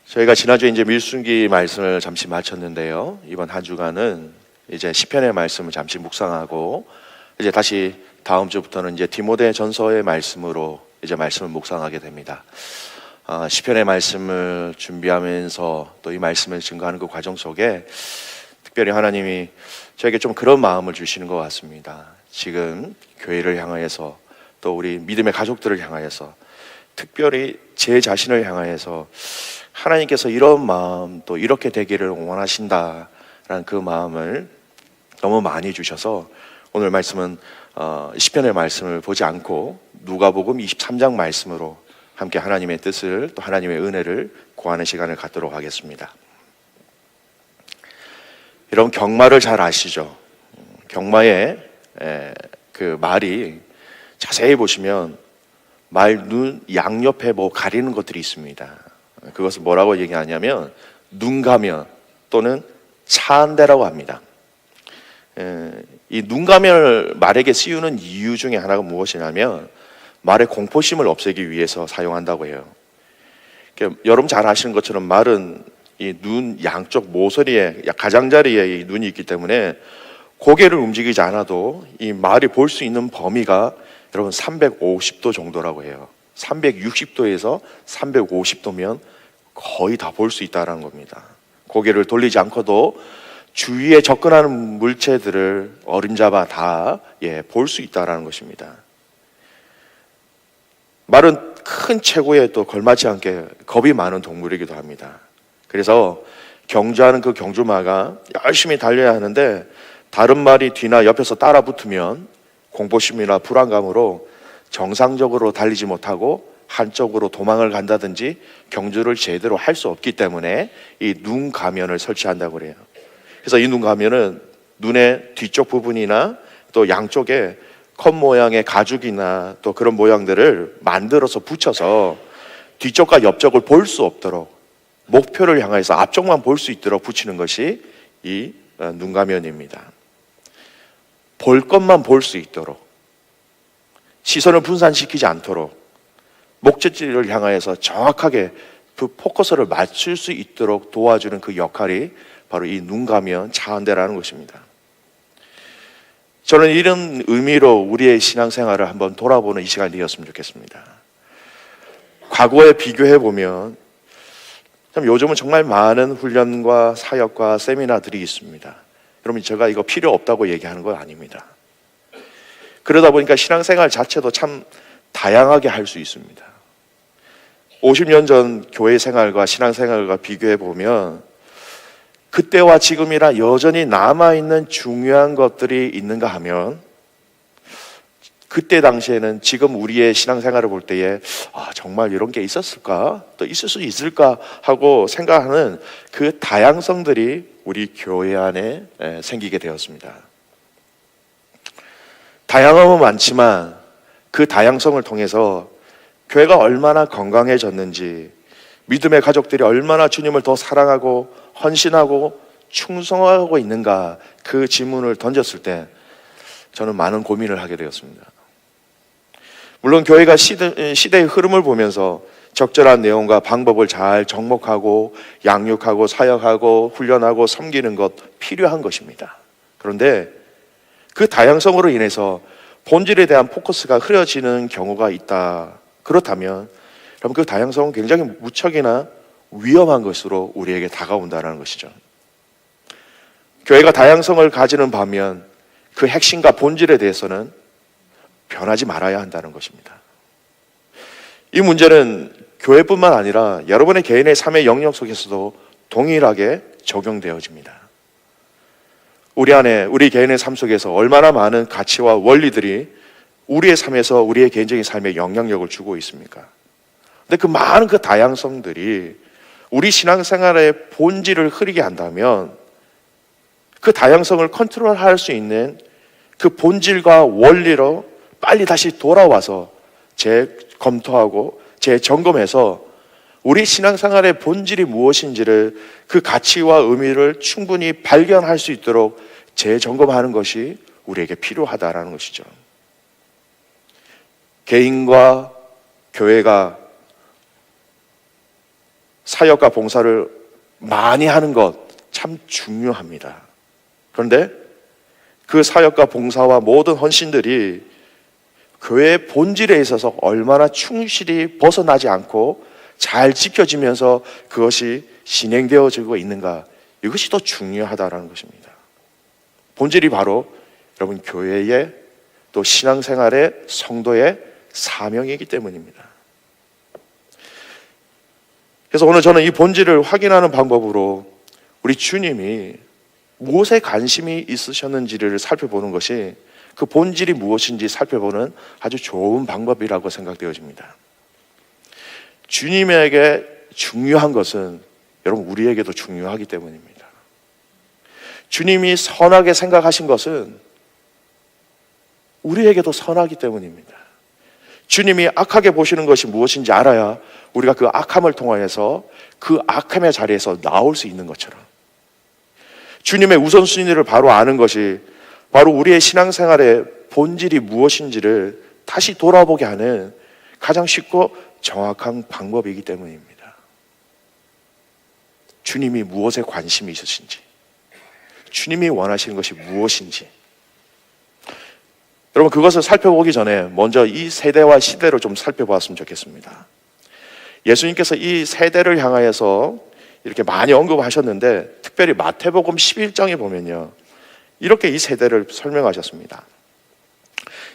저희가 지난주에 이제 밀순기 말씀을 잠시 마쳤는데요. 이번 한 주간은 이제 시편의 말씀을 잠시 묵상하고 이제 다시 다음 주부터는 이제 디모데 전서의 말씀으로 이제 말씀을 묵상하게 됩니다. 시편의 말씀을 준비하면서 또 이 말씀을 증거하는 그 과정 속에 특별히 하나님이 저에게 좀 그런 마음을 주시는 것 같습니다. 지금 교회를 향하여서 또 우리 믿음의 가족들을 향하여서 특별히 제 자신을 향하여서 하나님께서 이런 마음 또 이렇게 되기를 원하신다라는 그 마음을 너무 많이 주셔서 오늘 말씀은 시편의 말씀을 보지 않고 누가복음 23장 말씀으로 함께 하나님의 뜻을 또 하나님의 은혜를 구하는 시간을 갖도록 하겠습니다. 여러분 경마를 잘 아시죠? 경마의 그 말이 자세히 보시면 말 눈 양옆에 뭐 가리는 것들이 있습니다. 그것을 뭐라고 얘기하냐면 눈가면 또는 차한대라고 합니다. 이 눈가면을 말에게 씌우는 이유 중에 하나가 무엇이냐면 말의 공포심을 없애기 위해서 사용한다고 해요. 여러분 잘 아시는 것처럼 말은 이 눈 양쪽 모서리에 가장자리에 이 눈이 있기 때문에 고개를 움직이지 않아도 이 말이 볼 수 있는 범위가 여러분 350도 정도라고 해요. 360도에서 350도면 거의 다 볼 수 있다는 겁니다. 고개를 돌리지 않고도 주위에 접근하는 물체들을 어림잡아 다 볼 수 있다는 것입니다. 말은 큰 체구에 또 걸맞지 않게 겁이 많은 동물이기도 합니다. 그래서 경주하는 그 경주마가 열심히 달려야 하는데 다른 말이 뒤나 옆에서 따라 붙으면 공포심이나 불안감으로 정상적으로 달리지 못하고 한쪽으로 도망을 간다든지 경주를 제대로 할 수 없기 때문에 이 눈 가면을 설치한다고 그래요. 그래서 이 눈 가면은 눈의 뒤쪽 부분이나 또 양쪽에 컵 모양의 가죽이나 또 그런 모양들을 만들어서 붙여서 뒤쪽과 옆쪽을 볼 수 없도록 목표를 향해서 앞쪽만 볼 수 있도록 붙이는 것이 이 눈가면입니다. 볼 것만 볼 수 있도록 시선을 분산시키지 않도록 목적지를 향하여서 정확하게 그 포커스를 맞출 수 있도록 도와주는 그 역할이 바로 이 눈가면 차한대라는 것입니다. 저는 이런 의미로 우리의 신앙생활을 한번 돌아보는 이 시간이 되었으면 좋겠습니다. 과거에 비교해 보면 참 요즘은 정말 많은 훈련과 사역과 세미나들이 있습니다. 여러분 제가 이거 필요 없다고 얘기하는 건 아닙니다. 그러다 보니까 신앙생활 자체도 참 다양하게 할 수 있습니다. 50년 전 교회 생활과 신앙생활과 비교해 보면 그때와 지금이라 여전히 남아있는 중요한 것들이 있는가 하면 그때 당시에는 지금 우리의 신앙생활을 볼 때에 정말 이런 게 있었을까? 또 있을 수 있을까? 하고 생각하는 그 다양성들이 우리 교회 안에 생기게 되었습니다. 다양함은 많지만 그 다양성을 통해서 교회가 얼마나 건강해졌는지 믿음의 가족들이 얼마나 주님을 더 사랑하고 헌신하고 충성하고 있는가 그 질문을 던졌을 때 저는 많은 고민을 하게 되었습니다. 물론 교회가 시대의 흐름을 보면서 적절한 내용과 방법을 잘 정목하고 양육하고 사역하고 훈련하고 섬기는 것 필요한 것입니다. 그런데 그 다양성으로 인해서 본질에 대한 포커스가 흐려지는 경우가 있다. 그렇다면 그럼 그 다양성은 굉장히 무척이나 위험한 것으로 우리에게 다가온다는 것이죠. 교회가 다양성을 가지는 반면 그 핵심과 본질에 대해서는 변하지 말아야 한다는 것입니다. 이 문제는 교회뿐만 아니라 여러분의 개인의 삶의 영역 속에서도 동일하게 적용되어집니다. 우리 안에 우리 개인의 삶 속에서 얼마나 많은 가치와 원리들이 우리의 삶에서 우리의 개인적인 삶에 영향력을 주고 있습니까? 근데 그 많은 그 다양성들이 우리 신앙생활의 본질을 흐리게 한다면 그 다양성을 컨트롤할 수 있는 그 본질과 원리로 빨리 다시 돌아와서 재검토하고 재점검해서 우리 신앙생활의 본질이 무엇인지를 그 가치와 의미를 충분히 발견할 수 있도록 재점검하는 것이 우리에게 필요하다라는 것이죠. 개인과 교회가 사역과 봉사를 많이 하는 것 참 중요합니다. 그런데 그 사역과 봉사와 모든 헌신들이 교회의 본질에 있어서 얼마나 충실히 벗어나지 않고 잘 지켜지면서 그것이 진행되어지고 있는가, 이것이 더 중요하다는 것입니다. 본질이 바로 여러분 교회의 또 신앙생활의 성도의 사명이기 때문입니다. 그래서 오늘 저는 이 본질을 확인하는 방법으로 우리 주님이 무엇에 관심이 있으셨는지를 살펴보는 것이 그 본질이 무엇인지 살펴보는 아주 좋은 방법이라고 생각되어집니다. 주님에게 중요한 것은 여러분 우리에게도 중요하기 때문입니다. 주님이 선하게 생각하신 것은 우리에게도 선하기 때문입니다. 주님이 악하게 보시는 것이 무엇인지 알아야 우리가 그 악함을 통하여서 그 악함의 자리에서 나올 수 있는 것처럼, 주님의 우선순위를 바로 아는 것이 바로 우리의 신앙생활의 본질이 무엇인지를 다시 돌아보게 하는 가장 쉽고 정확한 방법이기 때문입니다. 주님이 무엇에 관심이 있으신지, 주님이 원하시는 것이 무엇인지, 여러분 그것을 살펴보기 전에 먼저 이 세대와 시대를 좀 살펴보았으면 좋겠습니다. 예수님께서 이 세대를 향하여서 이렇게 많이 언급하셨는데, 특별히 마태복음 11장에 보면요, 이렇게 이 세대를 설명하셨습니다.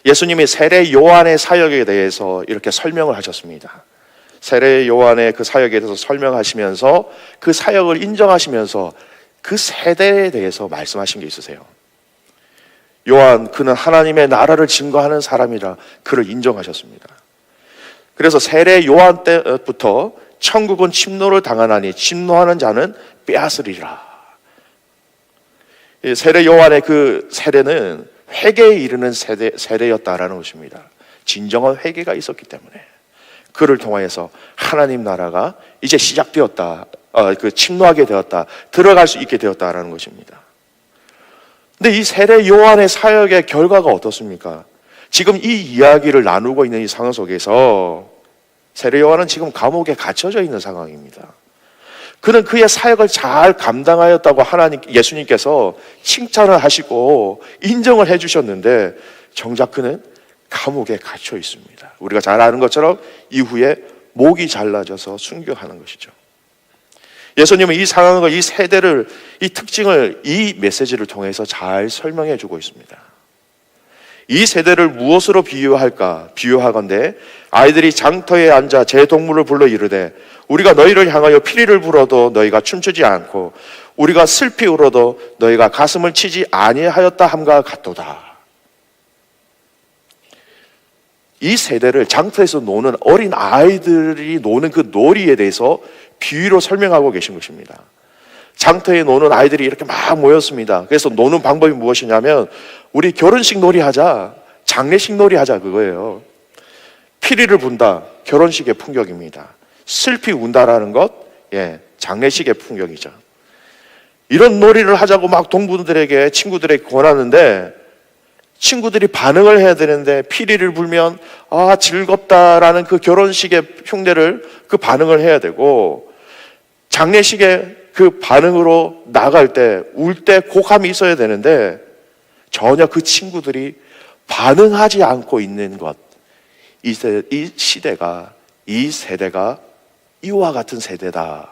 예수님이 세례 요한의 사역에 대해서 이렇게 설명을 하셨습니다. 세례 요한의 그 사역에 대해서 설명하시면서 그 사역을 인정하시면서 그 세대에 대해서 말씀하신 게 있으세요. 요한, 그는 하나님의 나라를 증거하는 사람이라 그를 인정하셨습니다. 그래서 세례 요한 때부터 천국은 침노를 당하나니 침노하는 자는 빼앗으리라. 세례 요한의 그 세례는 회개에 이르는 세례였다라는 것입니다. 진정한 회개가 있었기 때문에 그를 통하여서 하나님 나라가 이제 시작되었다, 침노하게 되었다, 들어갈 수 있게 되었다라는 것입니다. 근데 이 세례 요한의 사역의 결과가 어떻습니까? 지금 이 이야기를 나누고 있는 이 상황 속에서 세례 요한은 지금 감옥에 갇혀져 있는 상황입니다. 그는 그의 사역을 잘 감당하였다고 예수님께서 칭찬을 하시고 인정을 해주셨는데 정작 그는 감옥에 갇혀 있습니다. 우리가 잘 아는 것처럼 이후에 목이 잘라져서 순교하는 것이죠. 예수님은 이 상황을, 이 세대를, 이 특징을 이 메시지를 통해서 잘 설명해 주고 있습니다. 이 세대를 무엇으로 비유할까? 비유하건대 아이들이 장터에 앉아 제 동물을 불러 이르되 우리가 너희를 향하여 피리를 불어도 너희가 춤추지 않고 우리가 슬피 울어도 너희가 가슴을 치지 아니하였다 함과 같도다. 이 세대를 장터에서 노는 어린 아이들이 노는 그 놀이에 대해서 비유로 설명하고 계신 것입니다. 장터에 노는 아이들이 이렇게 막 모였습니다. 그래서 노는 방법이 무엇이냐면 우리 결혼식 놀이 하자, 장례식 놀이 하자, 그거예요. 피리를 분다, 결혼식의 풍경입니다. 슬피 운다라는 것, 장례식의 풍경이죠. 이런 놀이를 하자고 막 동부들에게, 친구들에게 권하는데 친구들이 반응을 해야 되는데 피리를 불면 즐겁다라는 그 결혼식의 흉내를, 그 반응을 해야 되고, 장례식의 그 반응으로 나갈 때, 울 때 고함이 있어야 되는데 전혀 그 친구들이 반응하지 않고 있는 것, 이 시대가, 이 세대가 이와 같은 세대다.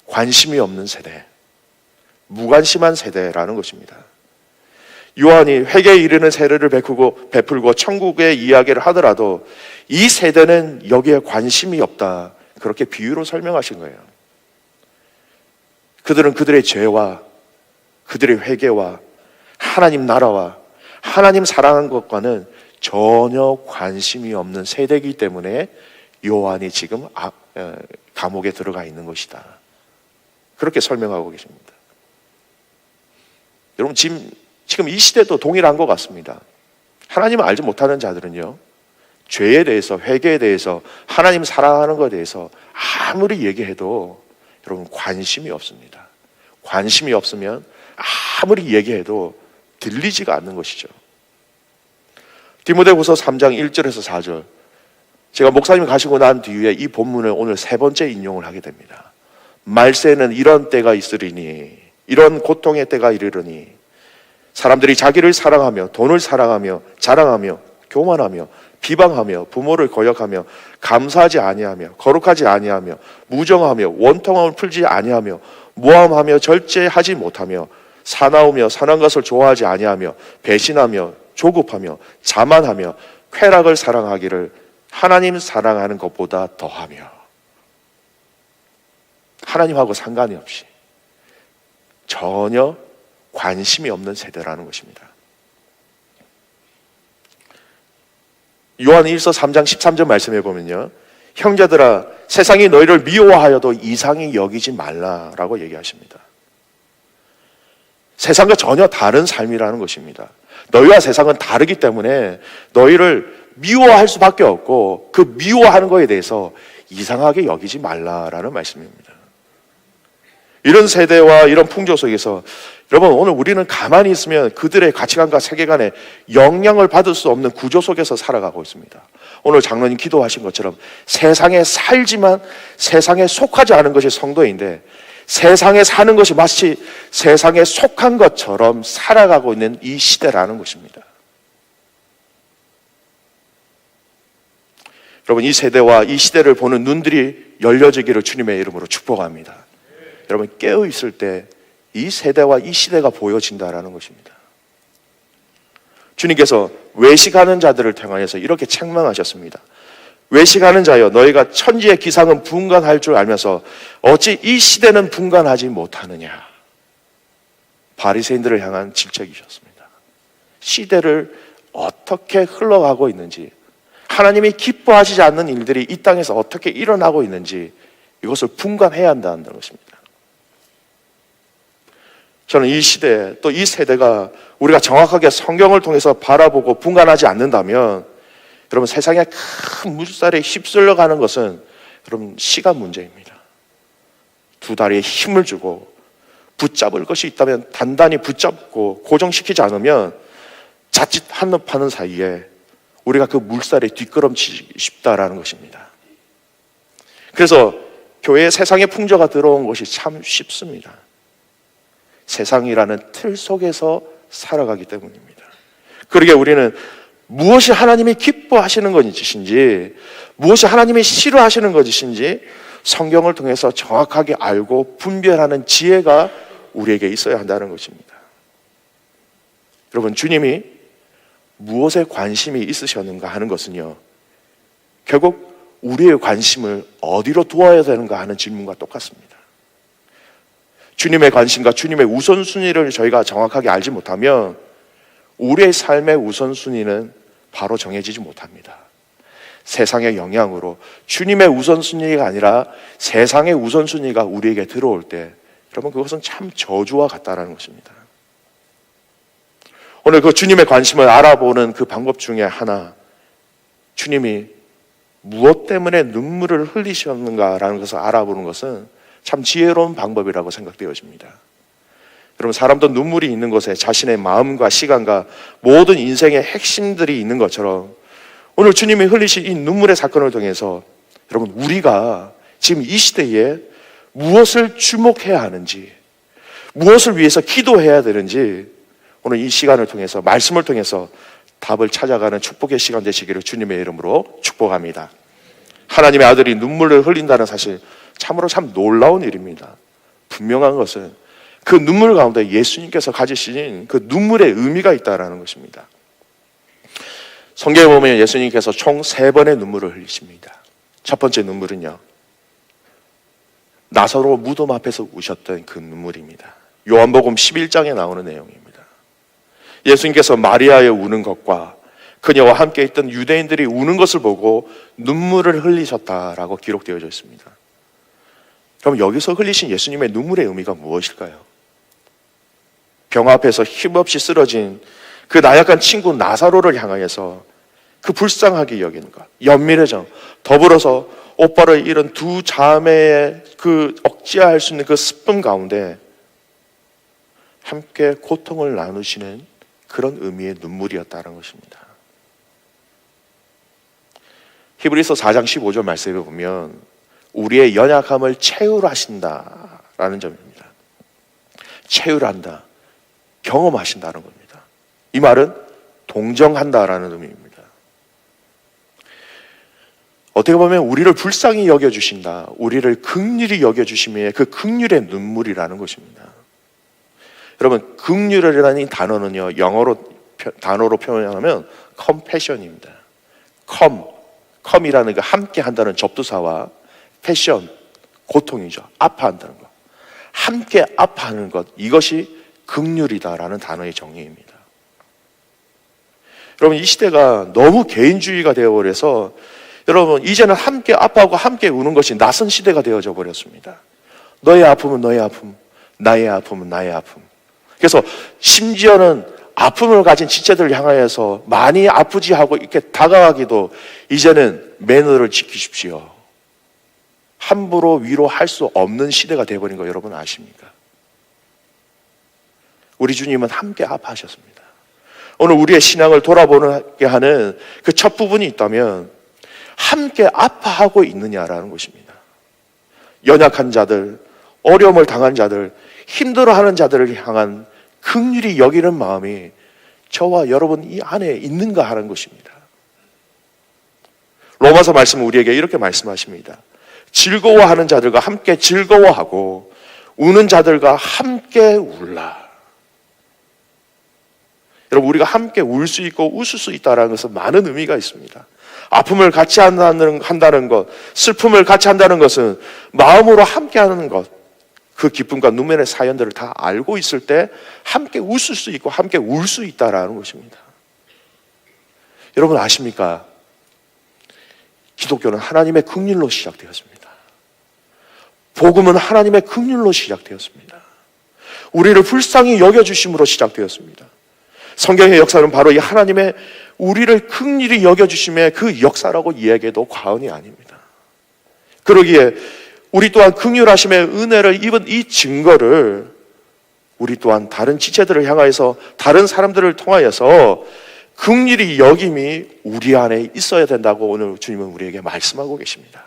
관심이 없는 세대, 무관심한 세대라는 것입니다. 요한이 회개에 이르는 세례를 베풀고 천국의 이야기를 하더라도 이 세대는 여기에 관심이 없다, 그렇게 비유로 설명하신 거예요. 그들은 그들의 죄와 그들의 회개와 하나님 나라와 하나님 사랑한 것과는 전혀 관심이 없는 세대이기 때문에 요한이 지금 감옥에 들어가 있는 것이다, 그렇게 설명하고 계십니다. 여러분 지금 이 시대도 동일한 것 같습니다. 하나님을 알지 못하는 자들은요, 죄에 대해서, 회개에 대해서, 하나님 사랑하는 것에 대해서 아무리 얘기해도 여러분 관심이 없습니다. 관심이 없으면 아무리 얘기해도 들리지가 않는 것이죠. 디모데후서 3장 1절에서 4절 제가 목사님이 가시고 난 뒤에 이 본문을 오늘 세 번째 인용을 하게 됩니다. 말세는 이런 때가 있으리니, 이런 고통의 때가 이르르니, 사람들이 자기를 사랑하며 돈을 사랑하며 자랑하며 교만하며 비방하며 부모를 거역하며 감사하지 아니하며 거룩하지 아니하며 무정하며 원통함을 풀지 아니하며 모함하며 절제하지 못하며 사나우며 선한 것을 좋아하지 아니하며 배신하며 조급하며 자만하며 쾌락을 사랑하기를 하나님 사랑하는 것보다 더하며. 하나님하고 상관이 없이 전혀 관심이 없는 세대라는 것입니다. 요한일서 3장 13절 말씀해 보면요, 형제들아 세상이 너희를 미워하여도 이상히 여기지 말라라고 얘기하십니다. 세상과 전혀 다른 삶이라는 것입니다. 너희와 세상은 다르기 때문에 너희를 미워할 수밖에 없고 그 미워하는 것에 대해서 이상하게 여기지 말라라는 말씀입니다. 이런 세대와 이런 풍조 속에서 여러분, 오늘 우리는 가만히 있으면 그들의 가치관과 세계관에 영향을 받을 수 없는 구조 속에서 살아가고 있습니다. 오늘 장로님 기도하신 것처럼 세상에 살지만 세상에 속하지 않은 것이 성도인데, 세상에 사는 것이 마치 세상에 속한 것처럼 살아가고 있는 이 시대라는 것입니다. 여러분, 이 세대와 이 시대를 보는 눈들이 열려지기를 주님의 이름으로 축복합니다. 여러분, 깨어있을 때 이 세대와 이 시대가 보여진다라는 것입니다. 주님께서 외식하는 자들을 향하여서 이렇게 책망하셨습니다. 외식하는 자여, 너희가 천지의 기상은 분간할 줄 알면서 어찌 이 시대는 분간하지 못하느냐. 바리새인들을 향한 질책이셨습니다. 시대를 어떻게 흘러가고 있는지, 하나님이 기뻐하시지 않는 일들이 이 땅에서 어떻게 일어나고 있는지 이것을 분간해야 한다는 것입니다. 저는 이 시대, 또 이 세대가 우리가 정확하게 성경을 통해서 바라보고 분간하지 않는다면, 여러분, 세상의 큰 물살에 휩쓸려 가는 것은 여러분 시간 문제입니다. 두 다리에 힘을 주고 붙잡을 것이 있다면 단단히 붙잡고 고정시키지 않으면 자칫 한눈 파는 사이에 우리가 그 물살에 뒷걸음치기 쉽다라는 것입니다. 그래서 교회에 세상의 풍조가 들어온 것이 참 쉽습니다. 세상이라는 틀 속에서 살아가기 때문입니다. 그러기에 우리는 무엇이 하나님이 기뻐하시는 것이신지, 무엇이 하나님이 싫어하시는 것이신지 성경을 통해서 정확하게 알고 분별하는 지혜가 우리에게 있어야 한다는 것입니다. 여러분, 주님이 무엇에 관심이 있으셨는가 하는 것은요, 결국 우리의 관심을 어디로 두어야 되는가 하는 질문과 똑같습니다. 주님의 관심과 주님의 우선순위를 저희가 정확하게 알지 못하면 우리의 삶의 우선순위는 바로 정해지지 못합니다. 세상의 영향으로 주님의 우선순위가 아니라 세상의 우선순위가 우리에게 들어올 때, 여러분, 그것은 참 저주와 같다는 것입니다. 오늘 그 주님의 관심을 알아보는 그 방법 중에 하나, 주님이 무엇 때문에 눈물을 흘리셨는가라는 것을 알아보는 것은 참 지혜로운 방법이라고 생각되어집니다. 여러분, 사람도 눈물이 있는 곳에 자신의 마음과 시간과 모든 인생의 핵심들이 있는 것처럼 오늘 주님이 흘리신 이 눈물의 사건을 통해서 여러분, 우리가 지금 이 시대에 무엇을 주목해야 하는지, 무엇을 위해서 기도해야 되는지 오늘 이 시간을 통해서, 말씀을 통해서 답을 찾아가는 축복의 시간 되시기를 주님의 이름으로 축복합니다. 하나님의 아들이 눈물을 흘린다는 사실, 참으로 참 놀라운 일입니다. 분명한 것은 그 눈물 가운데 예수님께서 가지신 그 눈물의 의미가 있다는 것입니다. 성경에 보면 예수님께서 총 3번의 눈물을 흘리십니다. 첫 번째 눈물은요, 나사로 무덤 앞에서 우셨던 그 눈물입니다. 요한복음 11장에 나오는 내용입니다. 예수님께서 마리아의 우는 것과 그녀와 함께 있던 유대인들이 우는 것을 보고 눈물을 흘리셨다라고 기록되어져 있습니다. 그럼 여기서 흘리신 예수님의 눈물의 의미가 무엇일까요? 병 앞에서 힘없이 쓰러진 그 나약한 친구 나사로를 향하여서 그 불쌍하게 여기는 것, 연민의 정, 더불어서 오빠를 잃은 두 자매의 그 억제할 수 있는 그 슬픔 가운데 함께 고통을 나누시는 그런 의미의 눈물이었다는 것입니다. 히브리서 4장 15절 말씀에 보면 우리의 연약함을 체휼하신다라는 점입니다. 체휼한다, 경험하신다는 겁니다. 이 말은 동정한다라는 의미입니다. 어떻게 보면 우리를 불쌍히 여겨주신다, 우리를 긍휼히 여겨주심에 그 긍휼의 눈물이라는 것입니다. 여러분, 긍휼이라는 이 단어는요, 단어로 표현하면 compassion입니다. com이라는 그 함께 한다는 접두사와 passion, 고통이죠. 아파한다는 것. 함께 아파하는 것, 이것이 긍휼이다라는 단어의 정의입니다. 여러분, 이 시대가 너무 개인주의가 되어버려서 여러분, 이제는 함께 아파하고 함께 우는 것이 낯선 시대가 되어져 버렸습니다. 너의 아픔은 너의 아픔, 나의 아픔은 나의 아픔. 그래서 심지어는 아픔을 가진 지체들을 향하여서 많이 아프지 하고 이렇게 다가가기도 이제는 매너를 지키십시오, 함부로 위로할 수 없는 시대가 되어버린 거 여러분 아십니까? 우리 주님은 함께 아파하셨습니다. 오늘 우리의 신앙을 돌아보게 하는 그 첫 부분이 있다면 함께 아파하고 있느냐라는 것입니다. 연약한 자들, 어려움을 당한 자들, 힘들어하는 자들을 향한 긍휼히 여기는 마음이 저와 여러분 이 안에 있는가 하는 것입니다. 로마서 말씀은 우리에게 이렇게 말씀하십니다. 즐거워하는 자들과 함께 즐거워하고 우는 자들과 함께 울라. 여러분, 우리가 함께 울 수 있고 웃을 수 있다는 것은 많은 의미가 있습니다. 아픔을 같이 한다는 것, 슬픔을 같이 한다는 것은 마음으로 함께 하는 것, 그 기쁨과 눈물의 사연들을 다 알고 있을 때 함께 웃을 수 있고 함께 울 수 있다는 것입니다. 여러분 아십니까? 기독교는 하나님의 긍휼로 시작되었습니다. 복음은 하나님의 긍휼로 시작되었습니다. 우리를 불쌍히 여겨주심으로 시작되었습니다. 성경의 역사는 바로 이 하나님의 우리를 긍휼히 여겨주심의 그 역사라고 이야기해도 과언이 아닙니다. 그러기에 우리 또한 긍휼하심의 은혜를 입은 이 증거를 우리 또한 다른 지체들을 향하여서 다른 사람들을 통하여서 긍휼히 여김이 우리 안에 있어야 된다고 오늘 주님은 우리에게 말씀하고 계십니다.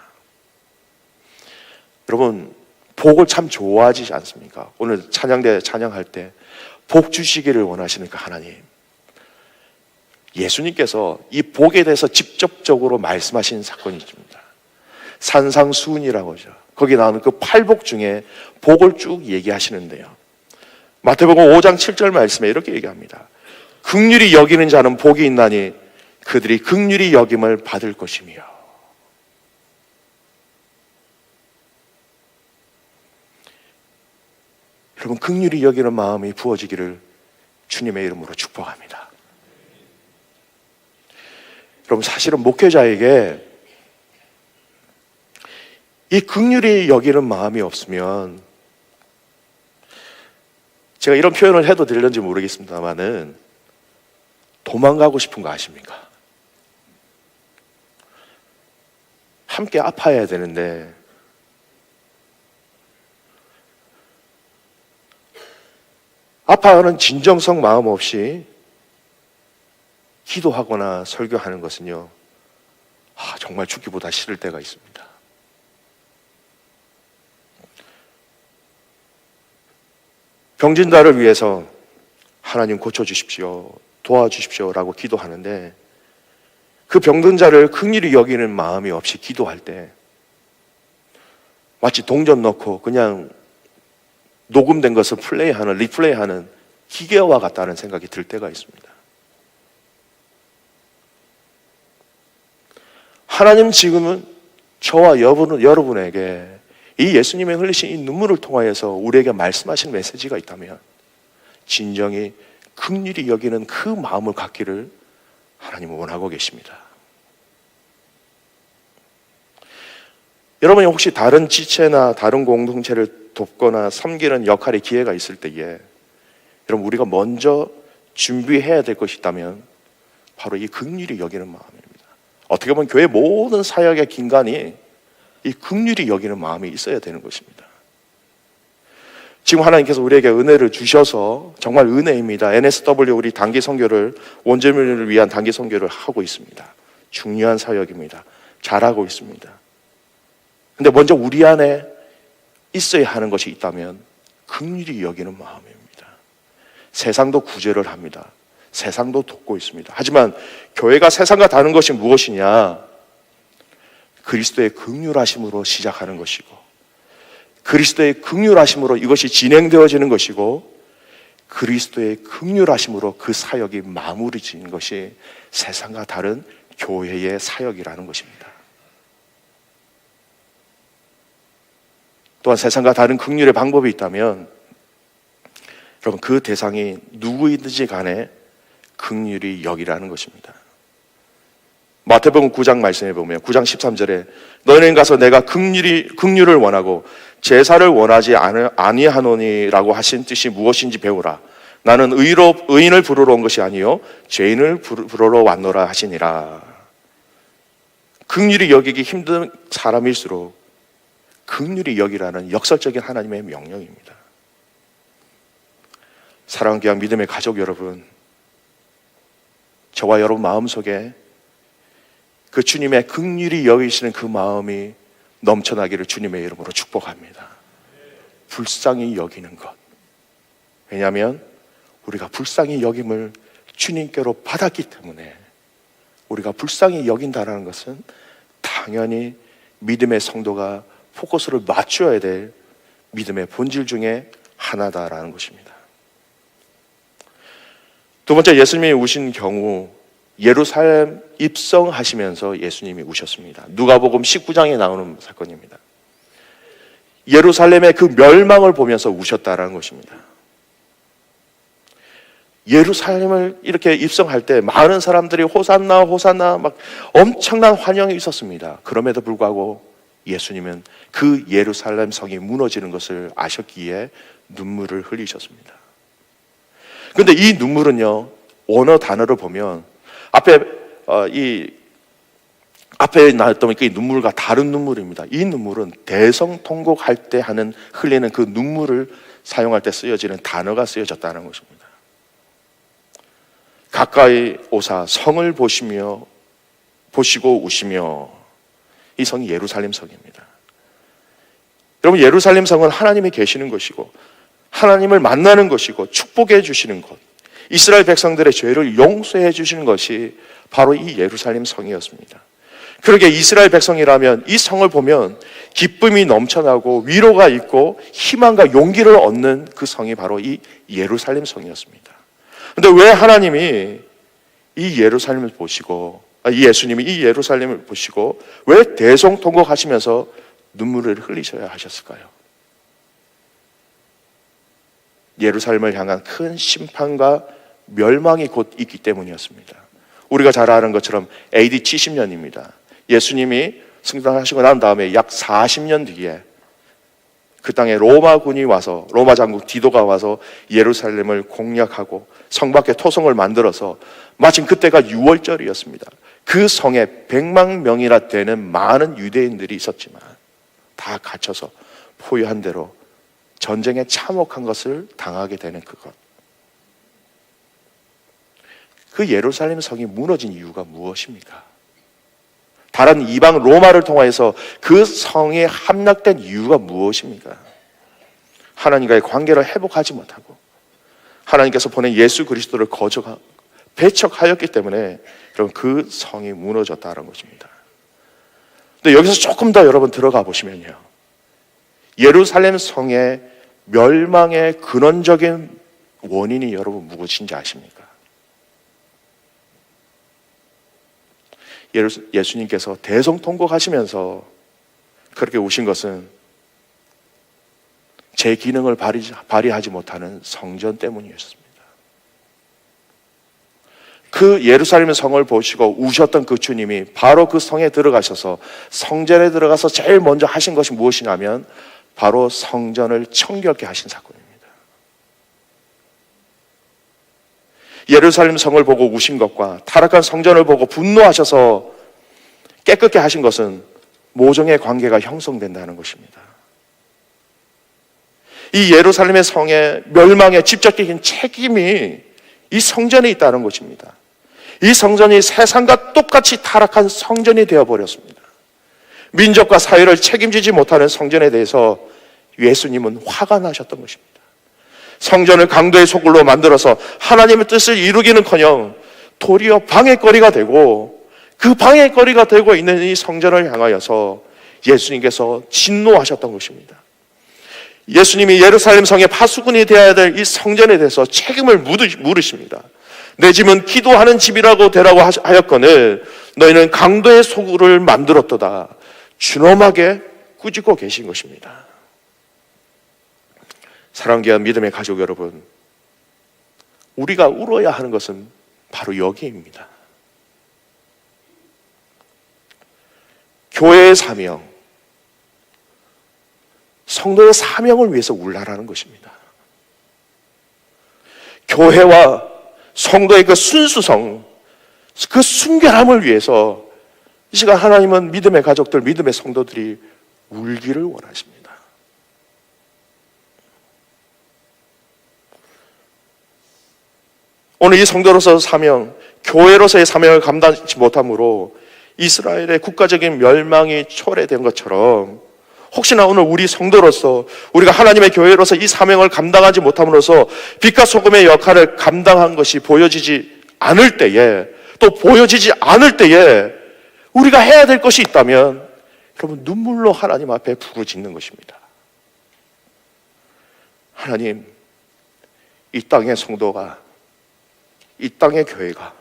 여러분, 복을 참 좋아하지 않습니까? 오늘 찬양대 찬양할 때 복 주시기를 원하시니까 하나님, 예수님께서 이 복에 대해서 직접적으로 말씀하신 사건이 있습니다. 산상수훈이라고 하죠. 거기 나오는 그 8복 중에 복을 쭉 얘기하시는데요, 마태복음 5장 7절 말씀에 이렇게 얘기합니다. 긍휼히 여기는 자는 복이 있나니 그들이 긍휼히 여김을 받을 것이며. 여러분, 긍휼히 여기는 마음이 부어지기를 주님의 이름으로 축복합니다. 여러분, 사실은 목회자에게 이 긍휼히 여기는 마음이 없으면, 제가 이런 표현을 해도 되는지 모르겠습니다만은 도망가고 싶은 거 아십니까? 함께 아파야 되는데 아파하는 진정성 마음 없이 기도하거나 설교하는 것은요, 정말 죽기보다 싫을 때가 있습니다. 병진자를 위해서 하나님 고쳐주십시오, 도와주십시오 라고 기도하는데 그 병든 자를 긍휼히 여기는 마음이 없이 기도할 때 마치 동전 넣고 그냥 녹음된 것을 리플레이하는 기계와 같다는 생각이 들 때가 있습니다. 하나님 지금은 저와 여러분에게 이 예수님의 흘리신 이 눈물을 통하여서 우리에게 말씀하신 메시지가 있다면 진정히 긍휼히 여기는 그 마음을 갖기를 하나님은 원하고 계십니다. 여러분이 혹시 다른 지체나 다른 공동체를 돕거나 섬기는 역할의 기회가 있을 때에 여러분, 우리가 먼저 준비해야 될 것이 있다면 바로 이 긍휼히 여기는 마음입니다. 어떻게 보면 교회 모든 사역의 긴간이 이 긍휼히 여기는 마음이 있어야 되는 것입니다. 지금 하나님께서 우리에게 은혜를 주셔서 정말 은혜입니다. NSW 우리 단기 선교를, 원주민을 위한 단기 선교를 하고 있습니다. 중요한 사역입니다. 잘하고 있습니다. 근데 먼저 우리 안에 있어야 하는 것이 있다면 긍휼히 여기는 마음입니다. 세상도 구제를 합니다. 세상도 돕고 있습니다. 하지만 교회가 세상과 다른 것이 무엇이냐? 그리스도의 긍휼하심으로 시작하는 것이고, 그리스도의 긍휼하심으로 이것이 진행되어지는 것이고, 그리스도의 긍휼하심으로 그 사역이 마무리 지는 것이 세상과 다른 교회의 사역이라는 것입니다. 또한 세상과 다른 긍휼의 방법이 있다면 여러분, 그 대상이 누구이든지 간에 긍휼히 여기라는 것입니다. 마태복음 9장 말씀해 보면 9장 13절에 너희는 가서 내가 긍휼을 원하고 제사를 원하지 아니하노니라고 하신 뜻이 무엇인지 배우라. 나는 의인을 부르러 온 것이 아니요 죄인을 부르러 왔노라 하시니라. 긍휼히 여기기 힘든 사람일수록 긍휼히 여기라는 역설적인 하나님의 명령입니다. 사랑하는 귀한 믿음의 가족 여러분, 저와 여러분 마음속에 그 주님의 긍휼히 여기시는 그 마음이 넘쳐나기를 주님의 이름으로 축복합니다. 불쌍히 여기는 것. 왜냐하면 우리가 불쌍히 여김을 주님께로 받았기 때문에 우리가 불쌍히 여긴다는 것은 당연히 믿음의 성도가 포커스를 맞춰야 될 믿음의 본질 중에 하나다라는 것입니다. 두 번째, 예수님이 우신 경우 예루살렘 입성하시면서 예수님이 우셨습니다. 누가복음 19장에 나오는 사건입니다. 예루살렘의 그 멸망을 보면서 우셨다라는 것입니다. 예루살렘을 이렇게 입성할 때 많은 사람들이 호산나 호산나 막 엄청난 환영이 있었습니다. 그럼에도 불구하고 예수님은 그 예루살렘 성이 무너지는 것을 아셨기에 눈물을 흘리셨습니다. 그런데 이 눈물은요, 원어 단어를 보면 앞에 나왔던 이 눈물과 다른 눈물입니다. 이 눈물은 대성통곡할 때 흘리는 그 눈물을 사용할 때 쓰여지는 단어가 쓰여졌다는 것입니다. 가까이 오사 성을 보시고 우시며, 이 성이 예루살렘 성입니다. 여러분, 예루살렘 성은 하나님이 계시는 것이고 하나님을 만나는 것이고 축복해 주시는 것, 이스라엘 백성들의 죄를 용서해 주시는 것이 바로 이 예루살렘 성이었습니다. 그러게 이스라엘 백성이라면 이 성을 보면 기쁨이 넘쳐나고 위로가 있고 희망과 용기를 얻는 그 성이 바로 이 예루살렘 성이었습니다. 그런데 왜 하나님이 이 예루살렘을 보시고, 예수님이 이 예루살렘을 보시고 왜 대성통곡하시면서 눈물을 흘리셔야 하셨을까요? 예루살렘을 향한 큰 심판과 멸망이 곧 있기 때문이었습니다. 우리가 잘 아는 것처럼 AD 70년입니다. 예수님이 승천하시고 난 다음에 약 40년 뒤에 그 땅에 로마군이 와서, 로마 장국 디도가 와서 예루살렘을 공략하고 성 밖에 토성을 만들어서, 마침 그때가 6월절이었습니다. 그 성에 100만 명이나 되는 많은 유대인들이 있었지만 다 갇혀서 포효한 대로 전쟁에 참혹한 것을 당하게 되는 그것. 그 예루살렘 성이 무너진 이유가 무엇입니까? 다른 이방 로마를 통해서 그 성에 함락된 이유가 무엇입니까? 하나님과의 관계를 회복하지 못하고 하나님께서 보낸 예수 그리스도를 배척하였기 때문에 여러분, 그 성이 무너졌다는 것입니다. 근데 여기서 조금 더 여러분 들어가 보시면요, 예루살렘 성의 멸망의 근원적인 원인이 여러분 무엇인지 아십니까? 예수님께서 대성통곡하시면서 그렇게 우신 것은 제 기능을 발휘하지 못하는 성전 때문이었습니다. 그 예루살렘 성을 보시고 우셨던 그 주님이 바로 그 성에 들어가셔서 성전에 들어가서 제일 먼저 하신 것이 무엇이냐면 바로 성전을 청결케 하신 사건입니다. 예루살렘 성을 보고 우신 것과 타락한 성전을 보고 분노하셔서 깨끗게 하신 것은 모종의 관계가 형성된다는 것입니다. 이 예루살렘의 성의 멸망에 직접적인 책임이 이 성전에 있다는 것입니다. 이 성전이 세상과 똑같이 타락한 성전이 되어버렸습니다. 민족과 사회를 책임지지 못하는 성전에 대해서 예수님은 화가 나셨던 것입니다. 성전을 강도의 소굴로 만들어서 하나님의 뜻을 이루기는커녕 도리어 방해거리가 되고, 그 방해거리가 되고 있는 이 성전을 향하여서 예수님께서 진노하셨던 것입니다. 예수님이 예루살렘 성의 파수꾼이 되어야 될 이 성전에 대해서 책임을 물으십니다. 내 집은 기도하는 집이라고 되라고 하였거늘 너희는 강도의 소굴을 만들었도다. 준엄하게 꾸짖고 계신 것입니다. 사랑하는 귀한 믿음의 가족 여러분, 우리가 울어야 하는 것은 바로 여기입니다. 교회의 사명, 성도의 사명을 위해서 울라라는 것입니다. 교회와 성도의 그 순수성, 그 순결함을 위해서 이 시간 하나님은 믿음의 가족들, 믿음의 성도들이 울기를 원하십니다. 오늘 이 성도로서 사명, 교회로서의 사명을 감당하지 못함으로 이스라엘의 국가적인 멸망이 초래된 것처럼, 혹시나 오늘 우리 성도로서, 우리가 하나님의 교회로서 이 사명을 감당하지 못함으로써 빛과 소금의 역할을 감당한 것이 보여지지 않을 때에, 또 보여지지 않을 때에 우리가 해야 될 것이 있다면, 여러분, 눈물로 하나님 앞에 부르짖는 것입니다. 하나님, 이 땅의 성도가, 이 땅의 교회가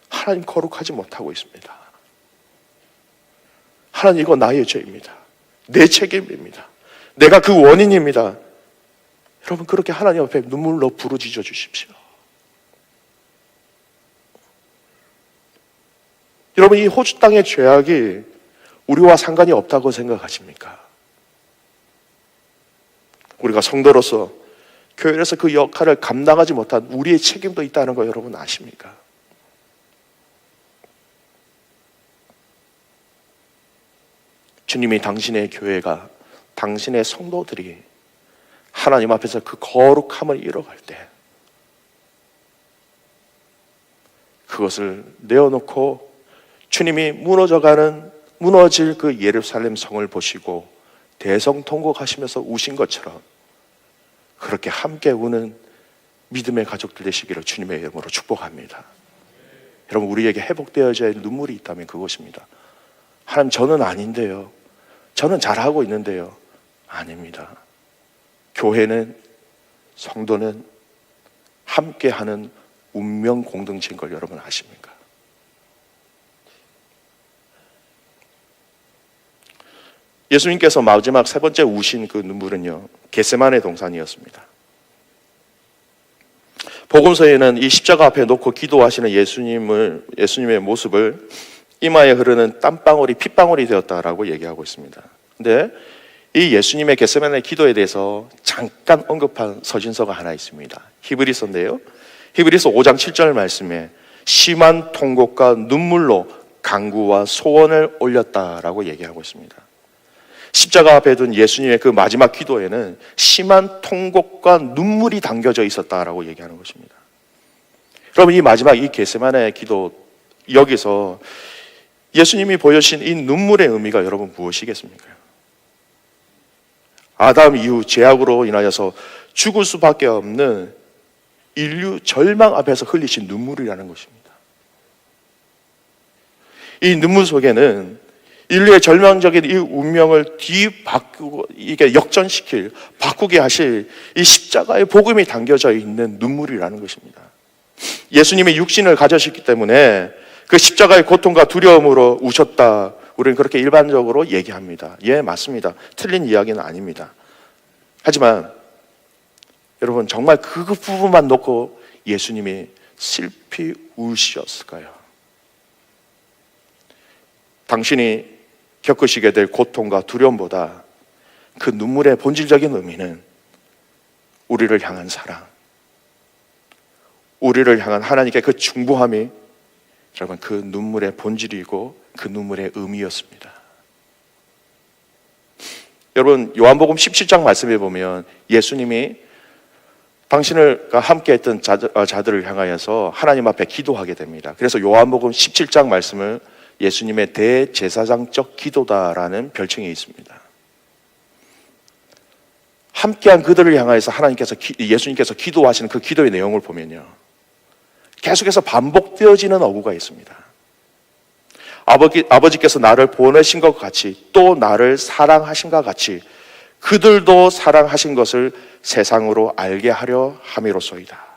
하나님 거룩하지 못하고 있습니다. 하나님, 이거 나의 죄입니다. 내 책임입니다. 내가 그 원인입니다. 여러분, 그렇게 하나님 앞에 눈물로 부르짖어 주십시오. 여러분, 이 호주 땅의 죄악이 우리와 상관이 없다고 생각하십니까? 우리가 성도로서 교회에서 그 역할을 감당하지 못한 우리의 책임도 있다는 거 여러분 아십니까? 주님이 당신의 교회가, 당신의 성도들이 하나님 앞에서 그 거룩함을 잃어갈 때 그것을 내어놓고 주님이 무너질 그 예루살렘 성을 보시고 대성통곡하시면서 우신 것처럼 그렇게 함께 우는 믿음의 가족들 되시기를 주님의 이름으로 축복합니다. 여러분, 우리에게 회복되어져야 할 눈물이 있다면 그것입니다. 하나님, 저는 아닌데요. 저는 잘하고 있는데요. 아닙니다. 교회는, 성도는 함께하는 운명 공동체인 걸 여러분 아십니까? 예수님께서 마지막 세 번째 우신 그 눈물은요, 겟세마네 동산이었습니다. 복음서에는 이 십자가 앞에 놓고 기도하시는 예수님의 모습을 이마에 흐르는 땀방울이 핏방울이 되었다라고 얘기하고 있습니다. 근데 이 예수님의 겟세마네 기도에 대해서 잠깐 언급한 서신서가 하나 있습니다. 히브리서인데요, 히브리서 5장 7절 말씀에 심한 통곡과 눈물로 간구와 소원을 올렸다라고 얘기하고 있습니다. 십자가 앞에 둔 예수님의 그 마지막 기도에는 심한 통곡과 눈물이 담겨져 있었다라고 얘기하는 것입니다. 여러분, 이 마지막 이 겟세마네 기도, 여기서 예수님이 보여주신 이 눈물의 의미가 여러분 무엇이겠습니까? 아담 이후 죄악으로 인하여서 죽을 수밖에 없는 인류 절망 앞에서 흘리신 눈물이라는 것입니다. 이 눈물 속에는 인류의 절망적인 이 운명을 뒤바꾸고, 이게 역전시킬, 바꾸게 하실 이 십자가의 복음이 담겨져 있는 눈물이라는 것입니다. 예수님이 육신을 가져셨기 때문에 그 십자가의 고통과 두려움으로 우셨다, 우리는 그렇게 일반적으로 얘기합니다. 예, 맞습니다. 틀린 이야기는 아닙니다. 하지만 여러분, 정말 그 부분만 놓고 예수님이 슬피 우셨을까요? 당신이 겪으시게 될 고통과 두려움보다 그 눈물의 본질적인 의미는 우리를 향한 사랑, 우리를 향한 하나님께 그 중보함이 여러분 그 눈물의 본질이고 그 눈물의 의미였습니다. 여러분, 요한복음 17장 말씀에 보면 예수님이 당신과 함께 했던 자들을 향하여서 하나님 앞에 기도하게 됩니다. 그래서 요한복음 17장 말씀을 예수님의 대제사장적 기도다라는 별칭이 있습니다. 함께한 그들을 향하여서 예수님께서 기도하시는 그 기도의 내용을 보면요, 계속해서 반복되어지는 어구가 있습니다. 아버지께서 나를 보내신 것 같이 또 나를 사랑하신 것 같이 그들도 사랑하신 것을 세상으로 알게 하려 함이로소이다.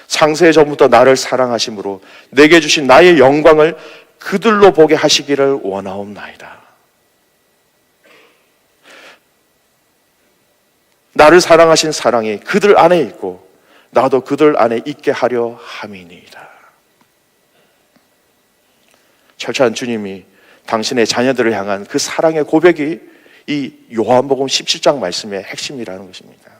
창세 전부터 나를 사랑하심으로 내게 주신 나의 영광을 그들로 보게 하시기를 원하옵나이다. 나를 사랑하신 사랑이 그들 안에 있고 나도 그들 안에 있게 하려 함이니이다. 철저한 주님이 당신의 자녀들을 향한 그 사랑의 고백이 이 요한복음 17장 말씀의 핵심이라는 것입니다.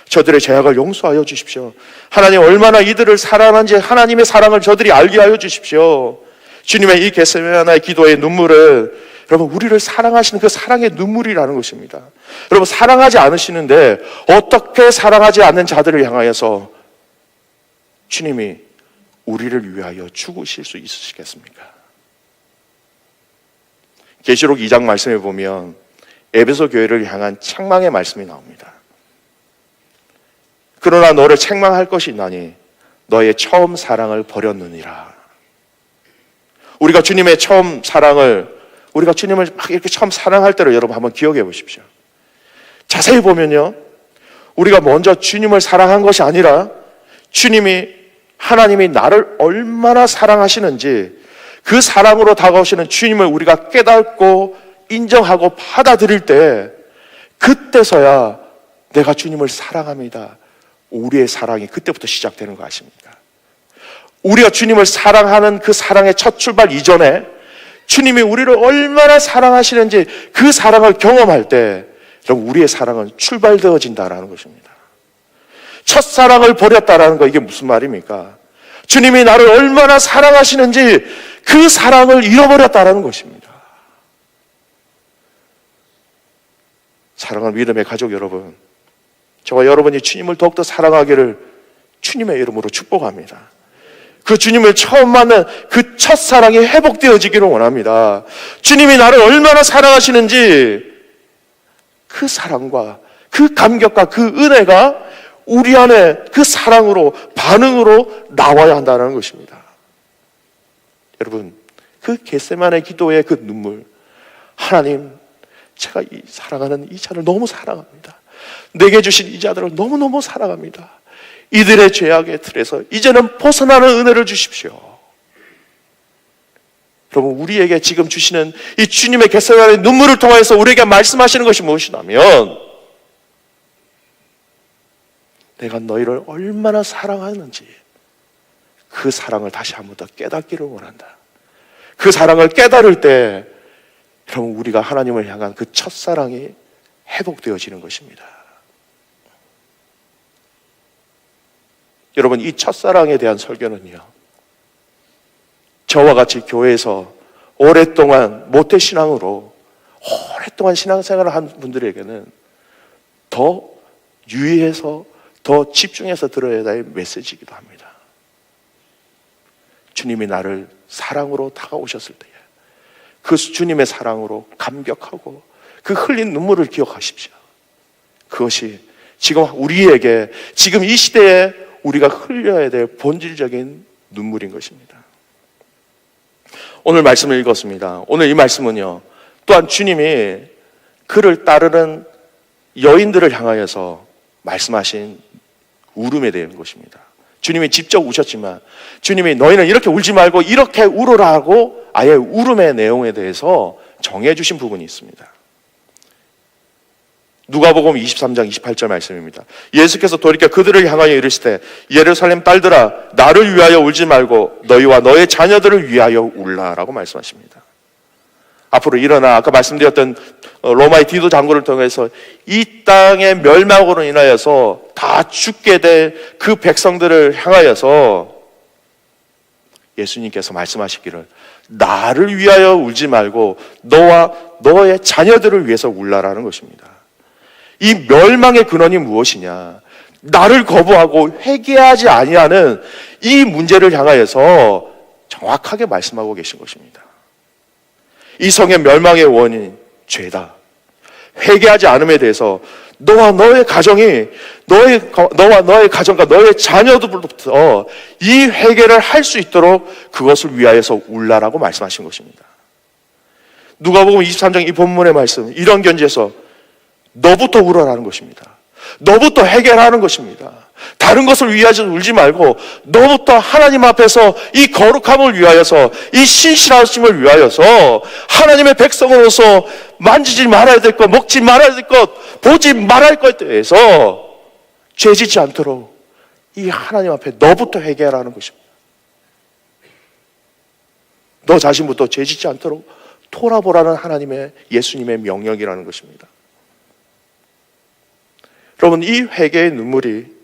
저들의 죄악을 용서하여 주십시오. 하나님 얼마나 이들을 사랑하는지 하나님의 사랑을 저들이 알게 하여 주십시오. 주님의 이 겟세마네 기도의 눈물은 여러분 우리를 사랑하시는 그 사랑의 눈물이라는 것입니다. 여러분 사랑하지 않으시는데 어떻게 사랑하지 않는 자들을 향하여서 주님이 우리를 위하여 죽으실 수 있으시겠습니까? 계시록 2장 말씀에 보면 에베소 교회를 향한 책망의 말씀이 나옵니다. 그러나 너를 책망할 것이 있나니 너의 처음 사랑을 버렸느니라. 우리가 주님의 처음 사랑을 우리가 주님을 막 이렇게 처음 사랑할 때를 여러분 한번 기억해 보십시오. 자세히 보면요, 우리가 먼저 주님을 사랑한 것이 아니라 하나님이 나를 얼마나 사랑하시는지 그 사랑으로 다가오시는 주님을 우리가 깨닫고 인정하고 받아들일 때 그때서야 내가 주님을 사랑합니다. 우리의 사랑이 그때부터 시작되는 거 아십니까? 우리가 주님을 사랑하는 그 사랑의 첫 출발 이전에 주님이 우리를 얼마나 사랑하시는지 그 사랑을 경험할 때 우리의 사랑은 출발되어진다라는 것입니다. 첫사랑을 버렸다라는 거 이게 무슨 말입니까? 주님이 나를 얼마나 사랑하시는지 그 사랑을 잃어버렸다라는 것입니다. 사랑하는 믿음의 가족 여러분, 저와 여러분이 주님을 더욱더 사랑하기를 주님의 이름으로 축복합니다. 그 주님을 처음 만난 그 첫사랑이 회복되어지기를 원합니다. 주님이 나를 얼마나 사랑하시는지 그 사랑과 그 감격과 그 은혜가 우리 안에 그 사랑으로 반응으로 나와야 한다는 것입니다. 여러분 그 겟세마네 기도의 그 눈물, 하나님 제가 사랑하는 이 자를 너무 사랑합니다. 내게 주신 이 자들을 너무너무 사랑합니다. 이들의 죄악의 틀에서 이제는 벗어나는 은혜를 주십시오. 여러분 우리에게 지금 주시는 이 주님의 겟세마네 눈물을 통해서 우리에게 말씀하시는 것이 무엇이냐면 내가 너희를 얼마나 사랑하는지 그 사랑을 다시 한 번 더 깨닫기를 원한다. 그 사랑을 깨달을 때 여러분 우리가 하나님을 향한 그 첫사랑이 회복되어지는 것입니다. 여러분 이 첫사랑에 대한 설교는요, 저와 같이 교회에서 오랫동안 모태신앙으로 오랫동안 신앙생활을 한 분들에게는 더 유의해서 더 집중해서 들어야 될 메시지이기도 합니다. 주님이 나를 사랑으로 다가오셨을 때에 그 주님의 사랑으로 감격하고 그 흘린 눈물을 기억하십시오. 그것이 지금 우리에게 지금 이 시대에 우리가 흘려야 될 본질적인 눈물인 것입니다. 오늘 말씀을 읽었습니다. 오늘 이 말씀은요, 또한 주님이 그를 따르는 여인들을 향하여서 말씀하신 울음에 대한 것입니다. 주님이 직접 우셨지만 주님이 너희는 이렇게 울지 말고 이렇게 울어라 하고 아예 울음의 내용에 대해서 정해주신 부분이 있습니다. 누가복음 23장 28절 말씀입니다. 예수께서 돌이켜 그들을 향하여 이르시되 예루살렘 딸들아 나를 위하여 울지 말고 너희와 너의 자녀들을 위하여 울라라고 말씀하십니다. 앞으로 일어나 아까 말씀드렸던 로마의 디도 장군을 통해서 이 땅의 멸망으로 인하여서 다 죽게 될 그 백성들을 향하여서 예수님께서 말씀하시기를 나를 위하여 울지 말고 너와 너의 자녀들을 위해서 울라라는 것입니다. 이 멸망의 근원이 무엇이냐? 나를 거부하고 회개하지 아니하는 이 문제를 향하여서 정확하게 말씀하고 계신 것입니다. 이 성의 멸망의 원인이 죄다. 회개하지 않음에 대해서 너와 너의 가정이 너와 너의 가정과 너의 자녀들부터 이 회개를 할 수 있도록 그것을 위하여서 울라라고 말씀하신 것입니다. 누가복음 23장 이 본문의 말씀, 이런 견지에서 너부터 울어라는 것입니다. 너부터 해결하는 것입니다. 다른 것을 위하여서 울지 말고 너부터 하나님 앞에서 이 거룩함을 위하여서, 이 신실하심을 위하여서, 하나님의 백성으로서 만지지 말아야 될 것, 먹지 말아야 될 것, 보지 말아야 할 것에 대해서 죄짓지 않도록 이 하나님 앞에 너부터 회개하라는 것입니다. 너 자신부터 죄짓지 않도록 돌아보라는 하나님의, 예수님의 명령이라는 것입니다. 여러분, 이 회개의 눈물이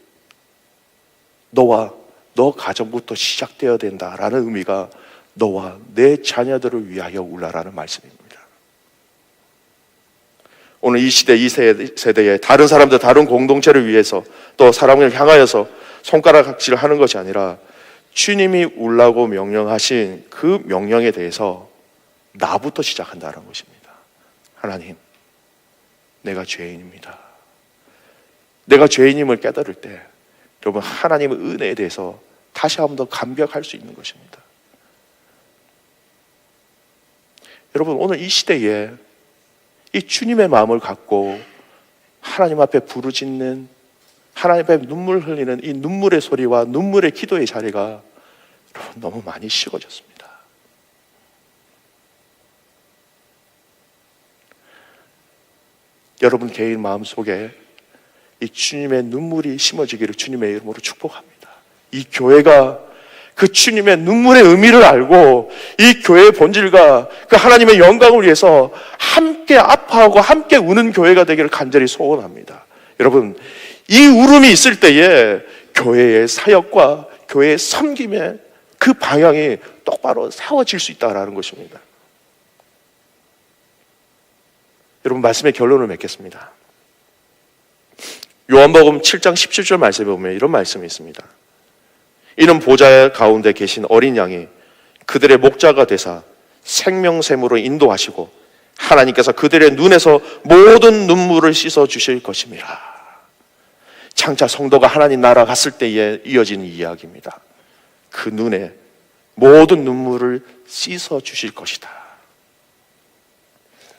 너와 너 가정부터 시작되어야 된다라는 의미가 너와 내 자녀들을 위하여 울라라는 말씀입니다. 오늘 이 시대, 이 세대에 다른 사람들, 다른 공동체를 위해서 또 사람을 향하여서 손가락질을 하는 것이 아니라 주님이 울라고 명령하신 그 명령에 대해서 나부터 시작한다는 것입니다. 하나님, 내가 죄인입니다. 내가 죄인임을 깨달을 때 여러분, 하나님의 은혜에 대해서 다시 한 번 더 감격할 수 있는 것입니다. 여러분, 오늘 이 시대에 이 주님의 마음을 갖고 하나님 앞에 부르짖는, 하나님 앞에 눈물 흘리는 이 눈물의 소리와 눈물의 기도의 자리가 여러분 너무 많이 식어졌습니다. 여러분 개인 마음속에 이 주님의 눈물이 심어지기를 주님의 이름으로 축복합니다. 이 교회가 그 주님의 눈물의 의미를 알고 이 교회의 본질과 그 하나님의 영광을 위해서 함께 아파하고 함께 우는 교회가 되기를 간절히 소원합니다. 여러분, 이 울음이 있을 때에 교회의 사역과 교회의 섬김의 그 방향이 똑바로 세워질 수 있다는 것입니다. 여러분, 말씀의 결론을 맺겠습니다. 요한복음 7장 17절 말씀에 보면 이런 말씀이 있습니다. 이는 보좌 가운데 계신 어린 양이 그들의 목자가 되사 생명샘으로 인도하시고 하나님께서 그들의 눈에서 모든 눈물을 씻어 주실 것임이라. 장차 성도가 하나님 나라 갔을 때에 이어진 이야기입니다. 그 눈에 모든 눈물을 씻어 주실 것이다.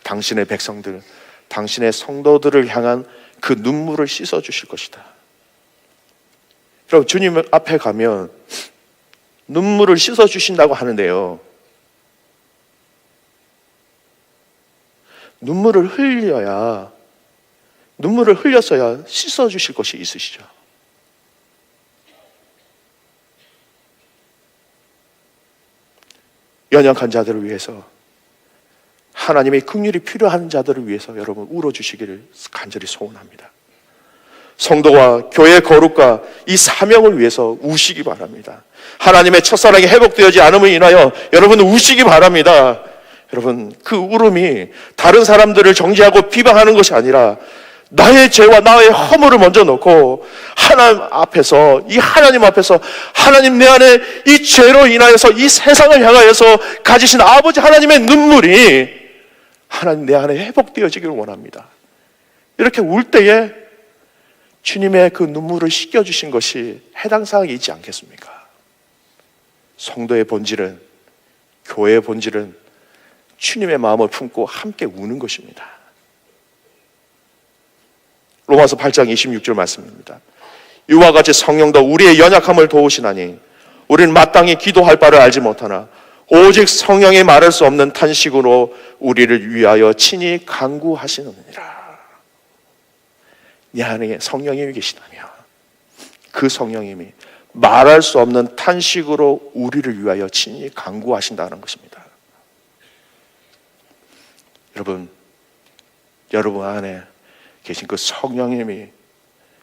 당신의 백성들, 당신의 성도들을 향한 그 눈물을 씻어 주실 것이다. 여러분, 주님 앞에 가면 눈물을 씻어 주신다고 하는데요, 눈물을 흘렸어야 씻어 주실 것이 있으시죠. 연약한 자들을 위해서, 하나님의 긍휼이 필요한 자들을 위해서 여러분 울어주시기를 간절히 소원합니다. 성도와 교회의 거룩과 이 사명을 위해서 우시기 바랍니다. 하나님의 첫사랑이 회복되어지 않음을 인하여 여러분 우시기 바랍니다. 여러분, 그 울음이 다른 사람들을 정죄하고 비방하는 것이 아니라 나의 죄와 나의 허물을 먼저 놓고 하나님 앞에서, 이 하나님 앞에서, 하나님 내 안에 이 죄로 인하여서 이 세상을 향하여서 가지신 아버지 하나님의 눈물이 하나님 내 안에 회복되어지기를 원합니다. 이렇게 울 때에 주님의 그 눈물을 씻겨주신 것이 해당 사항이 있지 않겠습니까? 성도의 본질은, 교회의 본질은 주님의 마음을 품고 함께 우는 것입니다. 로마서 8장 26절 말씀입니다. 이와 같이 성령도 우리의 연약함을 도우시나니 우리는 마땅히 기도할 바를 알지 못하나 오직 성령이 말할 수 없는 탄식으로 우리를 위하여 친히 간구하시느니라. 내 안에 성령님이 계시다면 그 성령님이 말할 수 없는 탄식으로 우리를 위하여 친히 간구하신다는 것입니다. 여러분 안에 계신 그 성령님이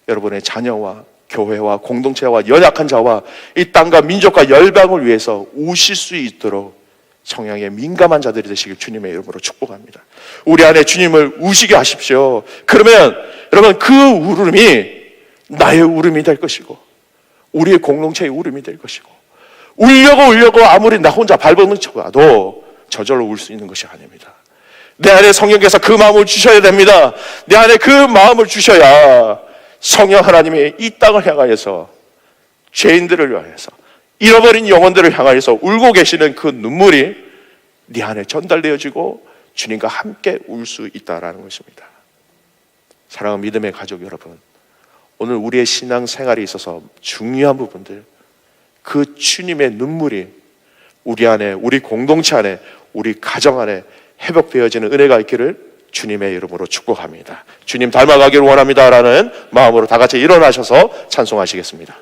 여러분의 자녀와 교회와 공동체와 연약한 자와 이 땅과 민족과 열방을 위해서 우실 수 있도록 성령에 민감한 자들이 되시길 주님의 이름으로 축복합니다. 우리 안에 주님을 우시게 하십시오. 그러면 여러분, 그 울음이 나의 울음이 될 것이고 우리의 공동체의 울음이 될 것이고 울려고 아무리 나 혼자 발버둥 쳐봐도 저절로 울 수 있는 것이 아닙니다. 내 안에 성령께서 그 마음을 주셔야 됩니다. 내 안에 그 마음을 주셔야 성령 하나님이 이 땅을 향하여서 죄인들을 위하여서 잃어버린 영혼들을 향하여서 울고 계시는 그 눈물이 네 안에 전달되어지고 주님과 함께 울 수 있다라는 것입니다. 사랑하는 믿음의 가족 여러분, 오늘 우리의 신앙 생활에 있어서 중요한 부분들, 그 주님의 눈물이 우리 안에, 우리 공동체 안에, 우리 가정 안에 회복되어지는 은혜가 있기를 주님의 이름으로 축복합니다. 주님 닮아가기를 원합니다라는 마음으로 다 같이 일어나셔서 찬송하시겠습니다.